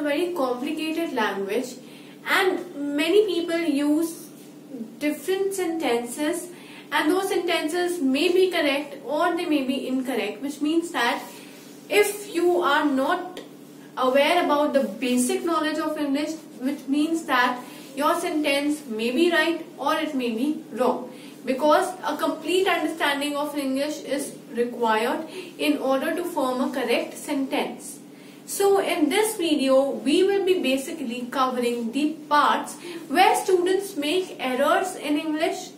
a very complicated language, and many people use different sentences, and those sentences may be correct or they may be incorrect, which means that if you are not aware about the basic knowledge of English, which means that your sentence may be right or it may be wrong, because a complete understanding of English is required in order to form a correct sentence. So in this video, we will be basically covering the parts where students make errors in English.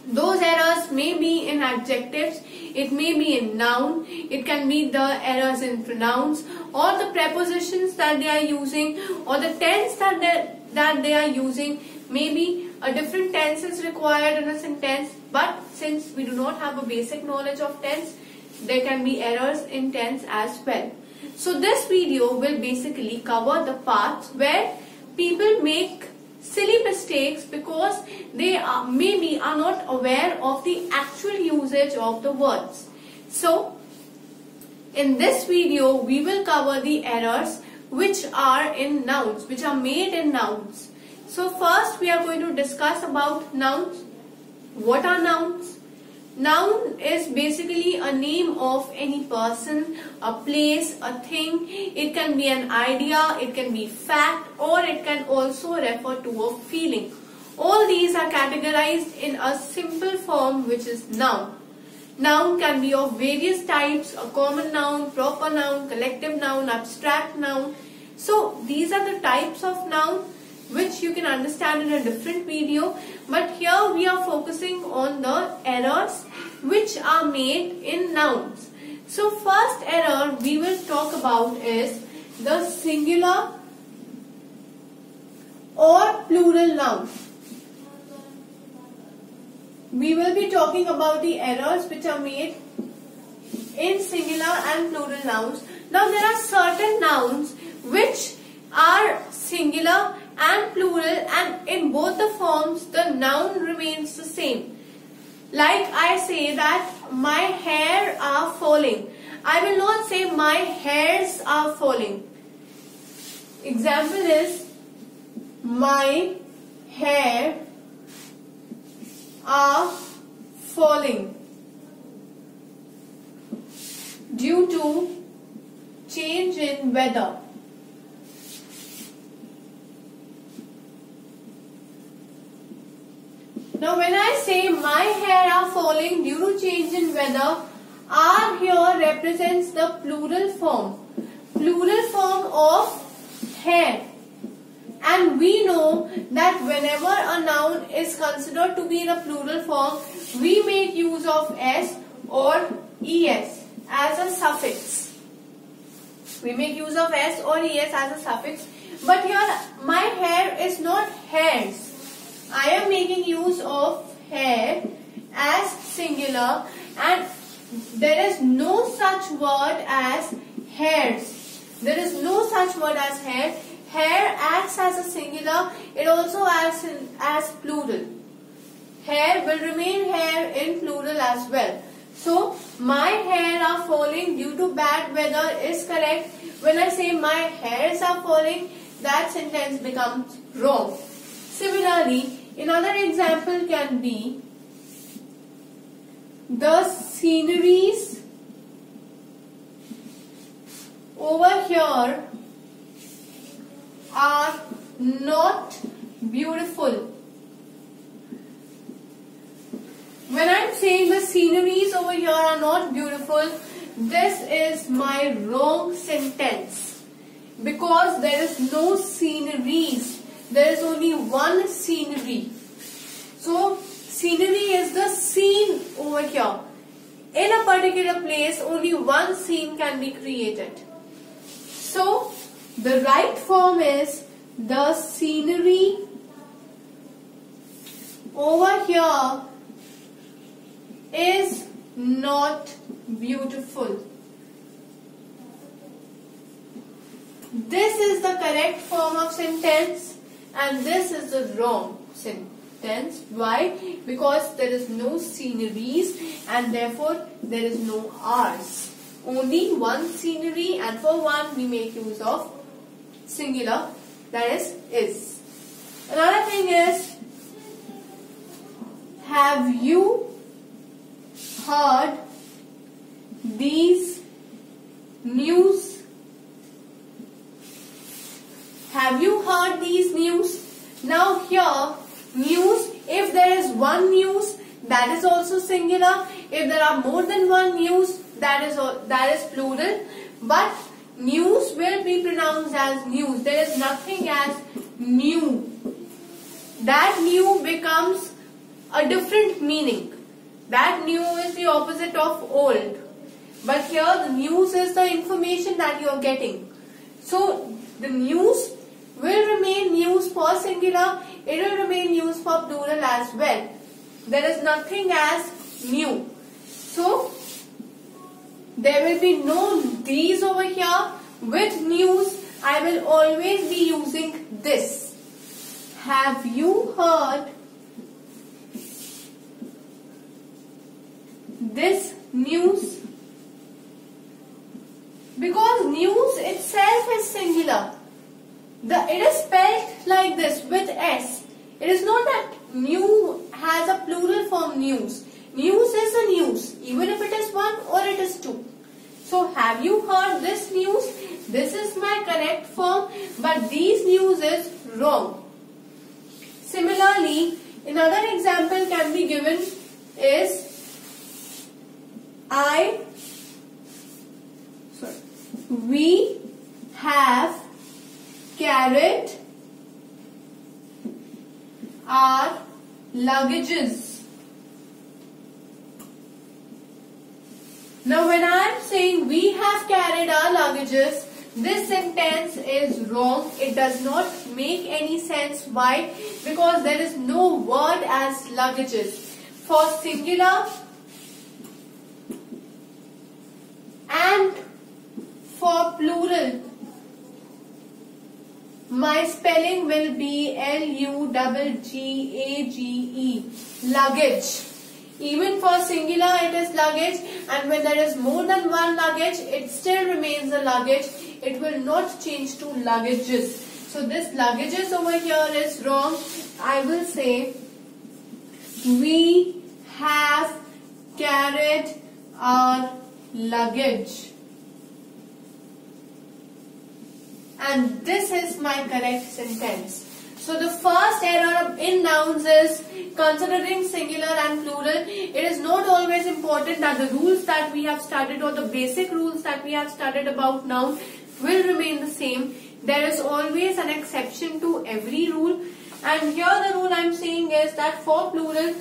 Those errors may be in adjectives, it may be in noun, it can be the errors in pronouns or the prepositions that they are using or the tense that they are using. Maybe a different tense is required in a sentence, but since we do not have a basic knowledge of tense, there can be errors in tense as well. So this video will basically cover the parts where people make silly mistakes because they are not aware of the actual usage of the words. So in this video we will cover the errors which are in nouns, which are made in nouns. So first we are going to discuss about nouns. What are nouns? Noun is basically a name of any person, a place, a thing. It can be an idea, it can be fact, or it can also refer to a feeling. All these are categorized in a simple form, which is noun. Noun can be of various types: a common noun, proper noun, collective noun, abstract noun. So these are the types of noun which you can understand in a different video, but here we are focusing on the errors which are made in nouns. So first error we will talk about is the singular or plural noun. We will be talking about the errors which are made in singular and plural nouns. Now there are certain nouns which are singular and plural, and in both the forms the noun remains the same. Like I say that my hair are falling. I will not say my hairs are falling. Example is my hair are falling due to change in weather. Now when I say my hair are falling due to change in weather, are here represents the plural form of hair. And we know that whenever a noun is considered to be in a plural form, we make use of s or es as a suffix. We make use of s or es as a suffix. But here my hair is not hairs. I am making use of hair as singular, and there is no such word as hairs. There is no such word as hair. Hair acts as a singular. It also acts as plural. Hair will remain hair in plural as well. So my hair are falling due to bad weather is correct. When I say my hairs are falling, that sentence becomes wrong. Similarly, another example can be the sceneries over here are not beautiful. When I am saying the sceneries over here are not beautiful, this is my wrong sentence, because there is no sceneries. There is only one scenery. So scenery is the scene over here. In a particular place, only one scene can be created. So the right form is the scenery over here is not beautiful. This is the correct form of sentence. And this is the wrong sentence. Why? Because there is no sceneries and therefore there is no R's. Only one scenery, and for one we make use of singular, that is. Another thing is, have you heard these news? Have you heard these news? Now here, news, if there is one news, that is also singular. If there are more than one news, that is plural. But news will be pronounced as news. There is nothing as new. That new becomes a different meaning. That new is the opposite of old. But here the news is the information that you are getting. So the news will remain news for singular. It will remain news for plural as well. There is nothing as new. So there will be no these over here. With news, I will always be using this. Have you heard this news? Because news itself is singular. It is spelled like this with S. It is not that new has a plural form news. News is a news, even if it is one or it is two. So have you heard this news? This is my correct form, but these news is wrong. Similarly, another example can be given is we have carried our luggages. Now when I am saying we have carried our luggages, this sentence is wrong. It does not make any sense. Why? Because there is no word as luggages. For singular and for plural, my spelling will be L-U-G-G-A-G-E, luggage. Even for singular it is luggage, and when there is more than one luggage, it still remains a luggage. It will not change to luggages. So this luggages over here is wrong. I will say we have carried our luggage. And this is my correct sentence. So the first error in nouns is considering singular and plural. It is not always important that the rules that we have studied or the basic rules that we have studied about noun will remain the same. There is always an exception to every rule. And here the rule I am saying is that for plural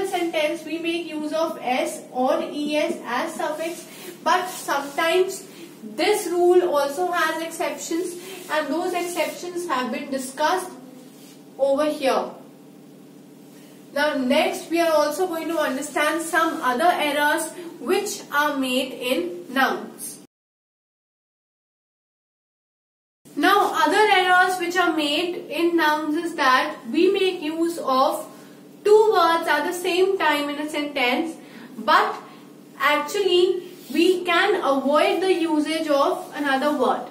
sentence we make use of S or ES as suffix. But sometimes this rule also has exceptions, and those exceptions have been discussed over here. Now next we are also going to understand some other errors which are made in nouns. Now other errors which are made in nouns is that we make use of two words at the same time in a sentence, but actually we can avoid the usage of another word.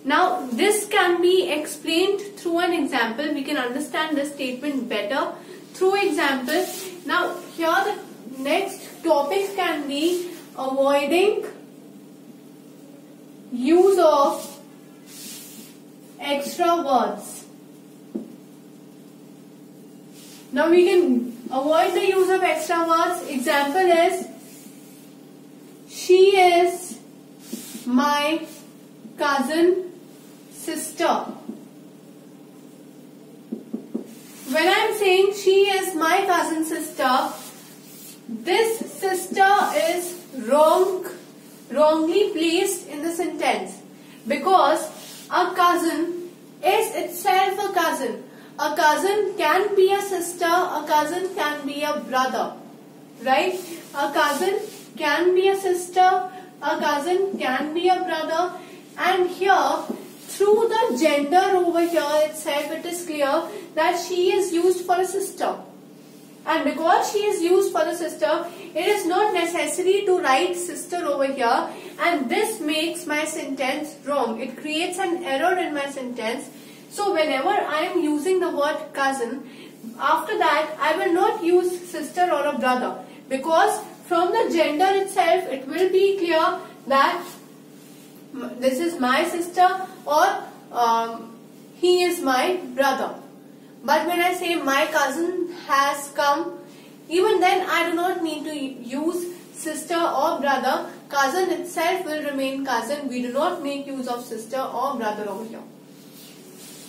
Now this can be explained through an example. We can understand this statement better through example. Now here the next topic can be avoiding use of extra words. Now we can avoid the use of extra words. Example is, she is my cousin sister. When I am saying she is my cousin sister, this sister is wrongly placed in the sentence, because a cousin is itself a cousin. A cousin can be a sister, a cousin can be a brother, right? A cousin can be a sister, a cousin can be a brother, and here through the gender over here itself it is clear that she is used for a sister. And because she is used for the sister, it is not necessary to write sister over here, and this makes my sentence wrong. It creates an error in my sentence. So whenever I am using the word cousin, after that I will not use sister or a brother, because from the gender itself it will be clear that this is my sister or he is my brother. But when I say my cousin has come, even then I do not need to use sister or brother. Cousin itself will remain cousin. We do not make use of sister or brother over here.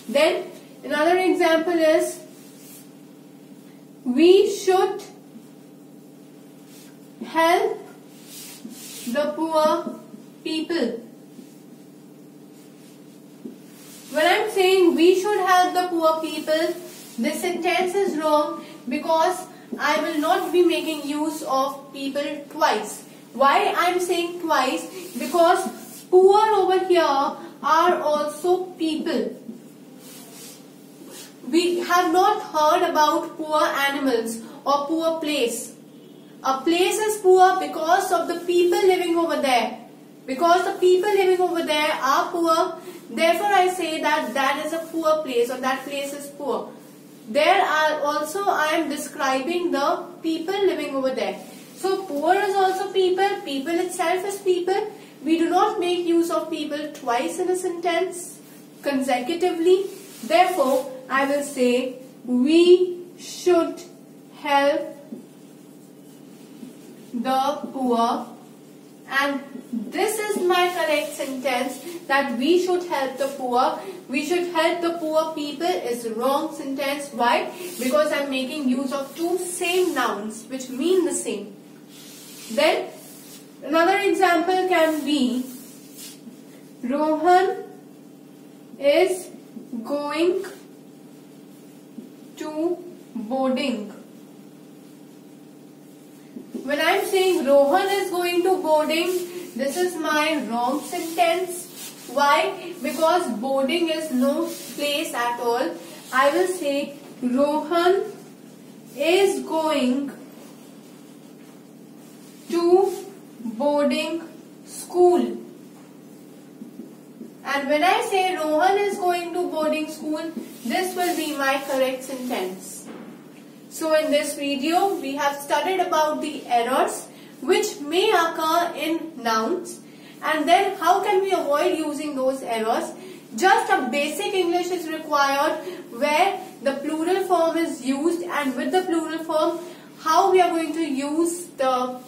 Then another example is, we should help the poor people. When I am saying we should help the poor people, this sentence is wrong because I will not be making use of people twice. Why I am saying twice? Because poor over here are also people. We have not heard about poor animals or poor place. A place is poor because of the people living over there. Because the people living over there are poor, therefore I say that that is a poor place, or that place is poor. There are also, I am describing the people living over there. So poor is also people, people itself is people. We do not make use of people twice in a sentence consecutively. Therefore, I will say we should help the poor, and this is my correct sentence, that we should help the poor. We should help the poor people is wrong sentence. Why? Because I am making use of two same nouns which mean the same. Then another example can be, Rohan is going to boarding. When I am saying Rohan is going to boarding, this is my wrong sentence. Why? Because boarding is no place at all. I will say Rohan is going to boarding school. And when I say Rohan is going to boarding school, this will be my correct sentence. So in this video, we have studied about the errors which may occur in nouns, and then how can we avoid using those errors. Just a basic English is required where the plural form is used, and with the plural form how we are going to use the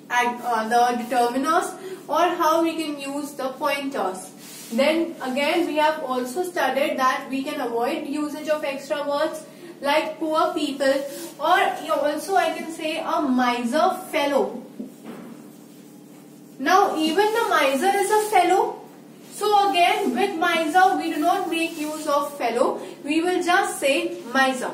determiners, or how we can use the pointers. Then again we have also studied that we can avoid usage of extra words like poor people, or also I can say a miser fellow. Now even the miser is a fellow. So again with miser we do not make use of fellow. We will just say miser.